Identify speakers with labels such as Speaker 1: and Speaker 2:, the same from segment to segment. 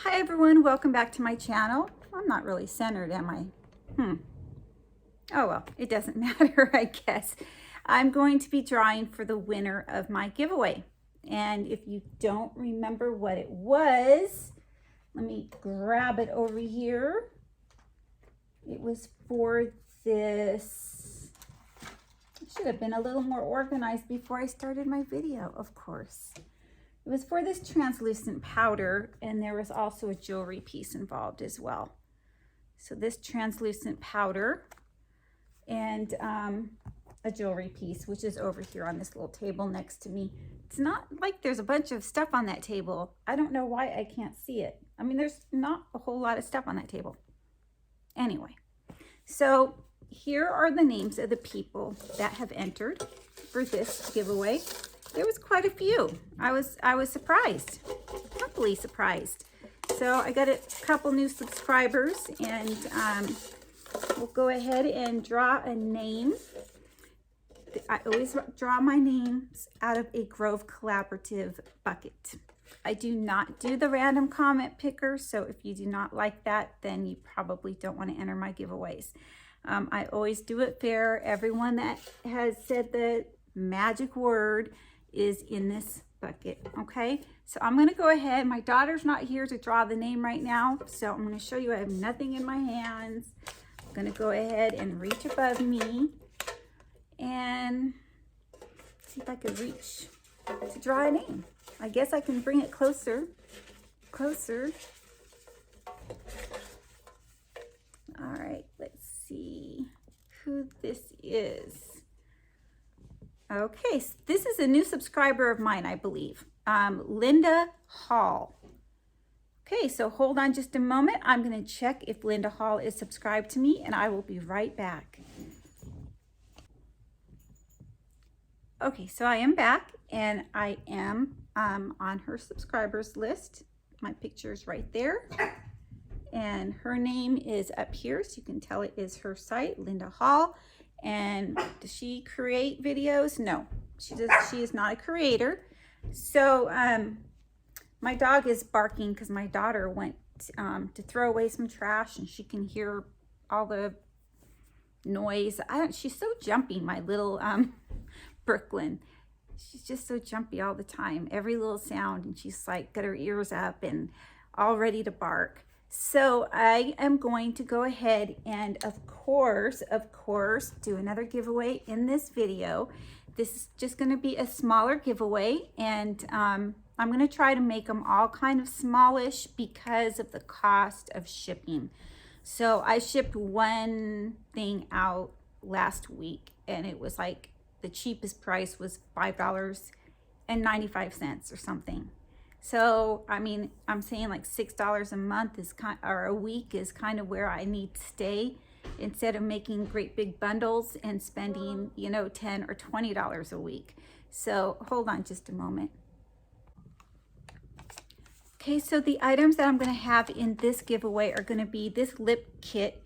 Speaker 1: Hi everyone, welcome back to my channel. I'm not really centered, am I? Oh well, it doesn't matter, I guess. I'm going to be drawing for the winner of my giveaway. And if you don't remember what it was, let me grab it over here. It was for this. I should have been a little more organized before I started my video, of course. It was for this translucent powder, and there was also a jewelry piece involved as well. So this translucent powder and a jewelry piece, which is over here on this little table next to me. It's not like there's a bunch of stuff on that table. I don't know why I can't see it. I mean, there's not a whole lot of stuff on that table. Anyway, so here are the names of the people that have entered for this giveaway. There was quite a few. I was surprised, happily surprised. So I got a couple new subscribers, and we'll go ahead and draw a name. I always draw my names out of a Grove Collaborative bucket. I do not do the random comment picker, so if you do not like that, then you probably don't want to enter my giveaways. I always do it fair. Everyone that has said the magic word is in this bucket. Okay, so I'm going to go ahead. My daughter's not here to draw the name right now, so I'm going to show you I have nothing in my hands. I'm going to go ahead and reach above me and see if I can reach to draw a name. I guess I can bring it closer. All right, let's see who this is. Okay, so this is a new subscriber of mine, I believe. Linda Hall. Okay, so hold on just a moment. I'm going to check if Linda Hall is subscribed to me, and I will be right back. Okay, so I am back, and I am on her subscribers list. My picture is right there, and her name is up here, so you can tell it is her site, Linda Hall. And does she create videos? No, she is not a creator. So my dog is barking because my daughter went to throw away some trash, and she can hear all the noise. She's so jumpy, my little Brooklyn. She's just so jumpy all the time, every little sound, and she's like got her ears up and all ready to bark. So I am going to go ahead and of course, do another giveaway in this video. This is just going to be a smaller giveaway, and I'm going to try to make them all kind of smallish because of the cost of shipping. So I shipped one thing out last week, and it was like the cheapest price was $5.95 or something. So, I mean, I'm saying like $6 a month is or a week is kind of where I need to stay, instead of making great big bundles and spending, you know, $10 or $20 a week. So hold on just a moment. Okay, so the items that I'm going to have in this giveaway are going to be this lip kit,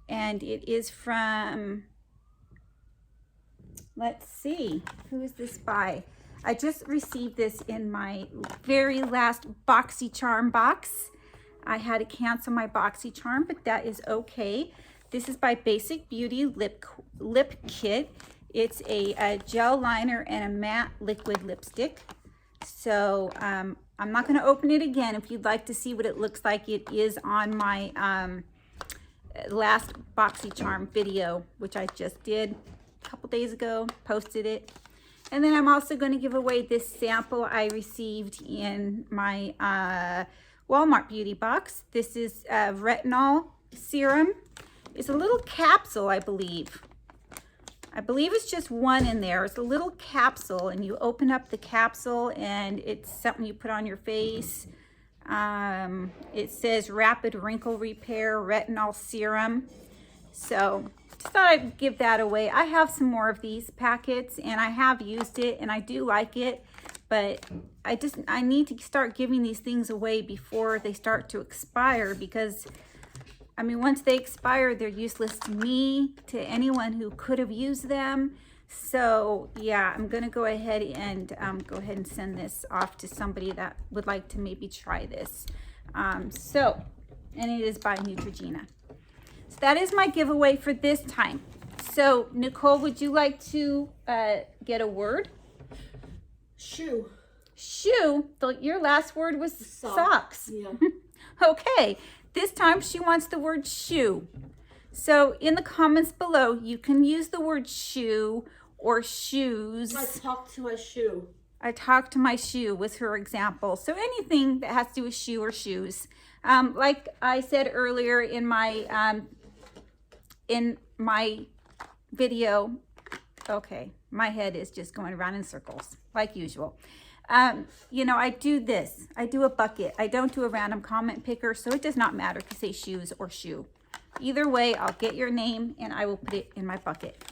Speaker 1: and it is from, let's see, who is this by? I just received this in my very last BoxyCharm box. I had to cancel my BoxyCharm, but that is okay. This is by Basic Beauty Lip Kit. It's a gel liner and a matte liquid lipstick. So I'm not going to open it again. If you'd like to see what it looks like, it is on my last BoxyCharm video, which I just did a couple days ago, posted it. And then I'm also going to give away this sample I received in my Walmart beauty box. This is retinol serum. It's a little capsule, I believe. I believe it's just one in there. It's a little capsule, and you open up the capsule, and it's something you put on your face. It says Rapid Wrinkle Repair Retinol Serum. So just thought I'd give that away. I have some more of these packets, and I have used it, and I do like it, but I need to start giving these things away before they start to expire, because I mean, once they expire, they're useless to me, to anyone who could have used them. So yeah, I'm gonna go ahead and send this off to somebody that would like to maybe try this. And it is by Neutrogena. So that is my giveaway for this time. So Nicole, would you like to get a word?
Speaker 2: Shoe.
Speaker 1: Shoe. Your last word was socks.
Speaker 2: Yeah.
Speaker 1: Okay. This time she wants the word shoe. So in the comments below, you can use the word shoe or shoes.
Speaker 2: I talked to a shoe.
Speaker 1: I talked to my shoe was her example. So anything that has to do with shoe or shoes. Like I said earlier in my video, okay, my head is just going around in circles like usual. You know, I do this. I do a bucket. I don't do a random comment picker, so it does not matter if you say shoes or shoe. Either way, I'll get your name and I will put it in my bucket.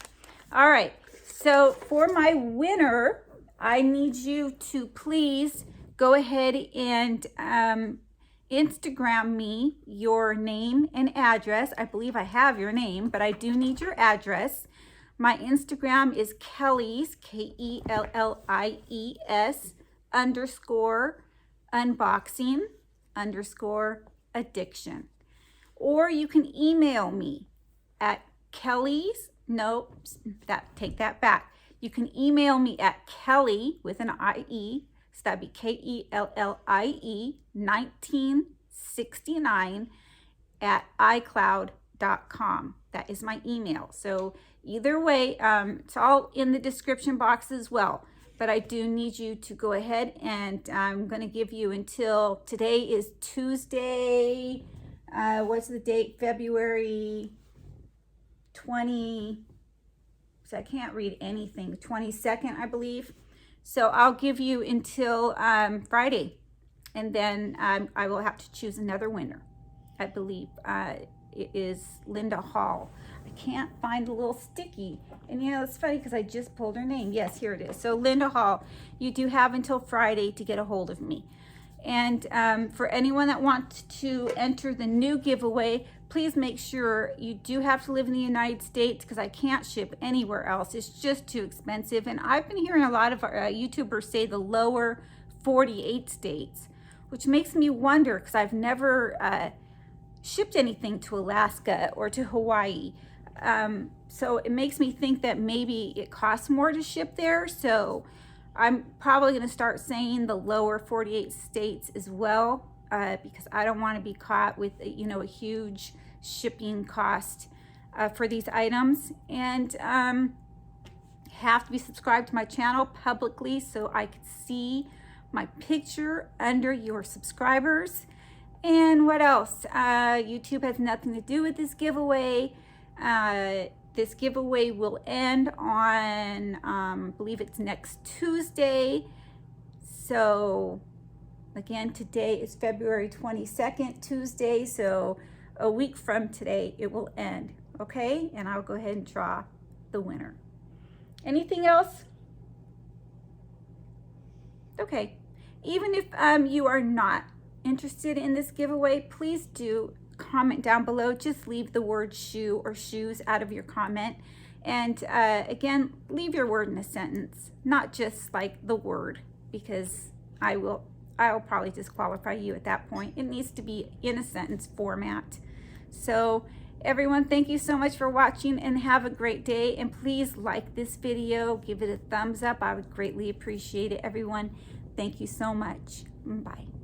Speaker 1: All right, so for my winner, I need you to please go ahead and Instagram me your name and address. I believe I have your name, but I do need your address. My Instagram is Kelly's, KELLIES _unboxing_addiction. Or you can email me at Kelly's, no, take that back. You can email me at Kelly with an IE, so that'd be KELLIE 1969 at iCloud.com. That is my email. So either way, it's all in the description box as well. But I do need you to go ahead, and I'm going to give you until today is Tuesday. What's the date? February 20. So I can't read anything. 22nd, I believe. So I'll give you until Friday, and then I will have to choose another winner. I believe it is Linda Hall. I can't find the little sticky. And you know, it's funny because I just pulled her name. Yes, here it is. So Linda Hall, you do have until Friday to get a hold of me. And for anyone that wants to enter the new giveaway, please make sure you do have to live in the United States because I can't ship anywhere else. It's just too expensive. And I've been hearing a lot of YouTubers say the lower 48 states, which makes me wonder because I've never shipped anything to Alaska or to Hawaii. So it makes me think that maybe it costs more to ship there. So I'm probably going to start saying the lower 48 states as well, because I don't want to be caught with, you know, a huge shipping cost for these items. And have to be subscribed to my channel publicly so I can see my picture under your subscribers. And what else? YouTube has nothing to do with this giveaway. This giveaway will end on, I believe it's next Tuesday. So again, today is February 22nd, Tuesday. So a week from today, it will end. Okay. And I'll go ahead and draw the winner. Anything else? Okay. Even if you are not interested in this giveaway, please do comment down below. Just leave the word shoe or shoes out of your comment. And again, leave your word in a sentence, not just like the word, because I'll probably disqualify you at that point. It needs to be in a sentence format. So everyone, thank you so much for watching and have a great day. And please like this video, give it a thumbs up. I would greatly appreciate it, everyone. Thank you so much. Bye.